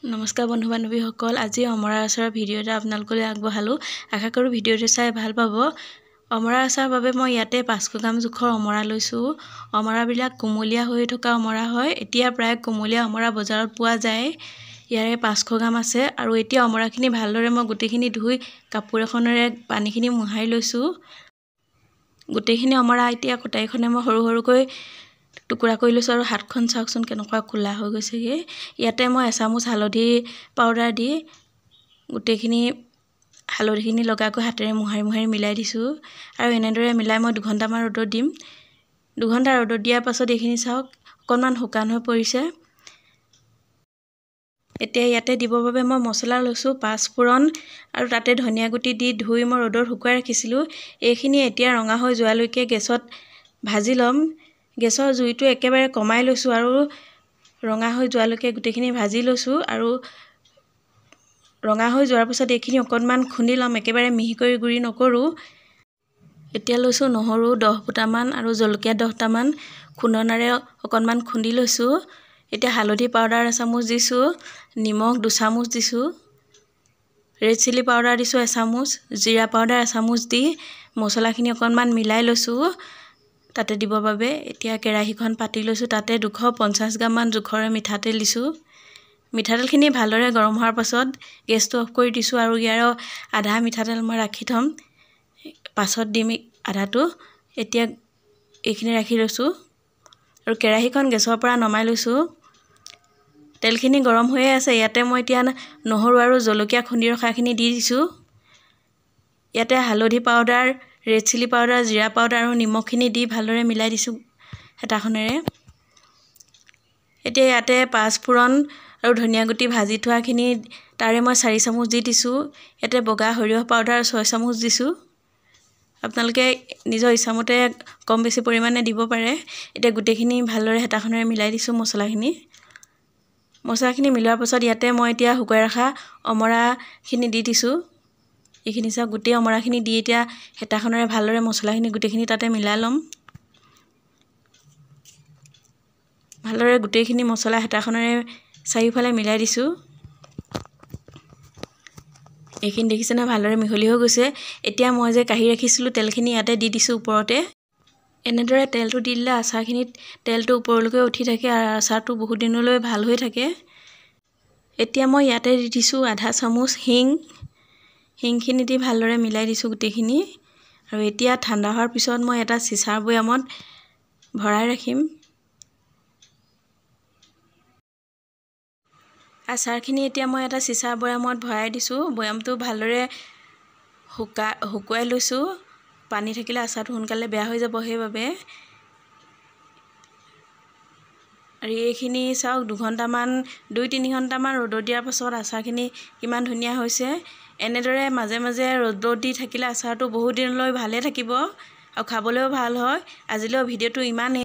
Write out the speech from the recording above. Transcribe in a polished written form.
নমস্কাৰ বন্ধু বান্ধৱীসকল, আজি অমৰা আচাৰৰ ভিডিঅ' এটা আপোনালোকলৈ আগবঢ়ালোঁ। আশা কৰোঁ ভিডিঅ'টো চাই ভাল পাব। অমৰা আচাৰৰ বাবে মই ইয়াতে 500 গ্ৰাম জোখৰ অমৰা লৈছোঁ। অমৰাবিলাক কুমলীয়া হৈ থকা অমৰা হয়। এতিয়া প্ৰায় কুমলীয়া অমৰা বজাৰত পোৱা যায়। ইয়াৰে 500 গ্ৰাম আছে আৰু এতিয়া অমৰাখিনি ভালদৰে মই গোটেইখিনি ধুই কাপোৰ এখনেৰে পানীখিনি মোহাৰি লৈছোঁ। গোটেইখিনি অমৰা এতিয়া কটাৰীখনে মই সৰু সৰুকৈ টুকুৰা কৰি লৈছোঁ আৰু হাতখন চাওকচোন কেনেকুৱা কোলা হৈ গৈছেগৈ। ইয়াতে মই এচামুচ হালধি পাউডাৰ দি গোটেইখিনি হালধিখিনি লগাকৈ হাতেৰে মোহাৰি মিলাই দিছোঁ আৰু এনেদৰে মিলাই মই 2 ঘণ্টামান ৰ'দত দিম। 2 ঘণ্টা ৰ'দত দিয়াৰ পাছত এইখিনি চাওক অকণমান শুকান হৈ পৰিছে। এতিয়া ইয়াতে দিবৰ বাবে মই মছলা লৈছোঁ 5 ফোৰণ আৰু তাতে ধনিয়া গুটি দি ধুই মই ৰ'দত শুকুৱাই ৰাখিছিলোঁ। এইখিনি এতিয়া ৰঙা হৈ যোৱালৈকে গেছত ভাজি ল'ম। গেছৰ জুইটো একেবাৰে কমাই লৈছোঁ আৰু ৰঙা হৈ যোৱালৈকে গোটেইখিনি ভাজি লৈছোঁ আৰু ৰঙা হৈ যোৱাৰ পিছত এইখিনি অকণমান খুন্দি ল'ম, একেবাৰে মিহি কৰি গুড়ি নকৰোঁ। এতিয়া লৈছোঁ নহৰু 10 ফুটামান আৰু জলকীয়া 10টামান খুন্দনাৰে অকণমান খুন্দি লৈছোঁ। এতিয়া হালধি পাউডাৰ এচামুচ দিছোঁ, নিমখ 2 চামুচ দিছোঁ, ৰেড চিলি পাউডাৰ দিছোঁ 1 চামুচ, জিৰা পাউডাৰ 1 চামুচ দি মছলাখিনি অকণমান মিলাই লৈছোঁ তাতে দিবৰ বাবে। এতিয়া কেৰাহীখন পাতি লৈছোঁ, তাতে 250 গ্ৰামমান জোখৰে মিঠাতেল দিছোঁ। মিঠাতেলখিনি ভালদৰে গৰম হোৱাৰ পাছত গেছটো অফ কৰি দিছোঁ আৰু ইয়াৰ আধা মিঠাতেল মই ৰাখি থ'ম, পাছত দিম আধাটো। এতিয়া এইখিনি ৰাখি লৈছোঁ আৰু কেৰাহীখন গেছৰ পৰা নমাই লৈছোঁ। তেলখিনি গৰম হৈয়ে আছে। ইয়াতে মই এতিয়া নহৰু আৰু জলকীয়া খুন্দি ৰখাখিনি দি দিছোঁ। ইয়াতে হালধি পাউডাৰ, ৰেড চিলি পাউডাৰ, জিৰা পাউডাৰ আৰু নিমখখিনি দি ভালদৰে মিলাই দিছোঁ হেতাখনেৰে। এতিয়া ইয়াতে 5 ফোৰণ আৰু ধনিয়া গুটি ভাজি থোৱাখিনি তাৰে মই 4 চামুচ দি দিছোঁ। ইয়াতে বগা সৰিয়হ পাউডাৰ 6 চামুচ দিছোঁ। আপোনালোকে নিজৰ ইচ্ছামতে কম বেছি পৰিমাণে দিব পাৰে। এতিয়া গোটেইখিনি ভালদৰে হেতাখনেৰে মিলাই দিছোঁ মছলাখিনি মিলোৱাৰ পাছত ইয়াতে মই এতিয়া শুকুৱাই ৰখা অমৰাখিনি দি দিছোঁ। এইখিনি চাওক গোটেই অমৰাখিনি দি এতিয়া হেতাখনেৰে ভালদৰে মছলাখিনি গোটেইখিনি তাতে মিলাই ল'ম। ভালদৰে গোটেইখিনি মছলা হেতাখনেৰে চাৰিওফালে মিলাই দিছোঁ। এইখিনি দেখিছে নহয় ভালদৰে মিহলি হৈ গৈছে। এতিয়া মই যে কাঢ়ি ৰাখিছিলোঁ তেলখিনি ইয়াতে দি দিছোঁ ওপৰতে। এনেদৰে তেলটো দি দিলে আচাৰখিনিত তেলটো ওপৰলৈকে উঠি থাকে আৰু আচাৰটো বহুত দিনলৈ ভাল হৈ থাকে। এতিয়া মই ইয়াতে দি দিছোঁ আধা চামুচ হিংখিনি দি ভালদৰে মিলাই দিছোঁ গোটেইখিনি আৰু এতিয়া ঠাণ্ডা হোৱাৰ পিছত মই এটা চিচাৰ বৈয়ামত ভৰাই ৰাখিম। আচাৰখিনি এতিয়া মই এটা চিচাৰ বৈয়ামত ভৰাই দিছোঁ। বৈয়ামটো ভালদৰে শুকুৱাই লৈছোঁ। পানী থাকিলে আচাৰটো সোনকালে বেয়া হৈ যাব সেইবাবে। আৰু এইখিনি চাওক 2 ঘণ্টামান 2-3 ঘণ্টামান ৰ'দত দিয়াৰ পাছত আচাৰখিনি কিমান ধুনীয়া হৈছে। এনেদৰে মাজে মাজে ৰ'দত দি থাকিলে আচাৰটো বহুত দিনলৈ ভালে থাকিব আৰু খাবলৈও ভাল হয়। আজিলৈ ভিডিঅ'টো ইমানেই।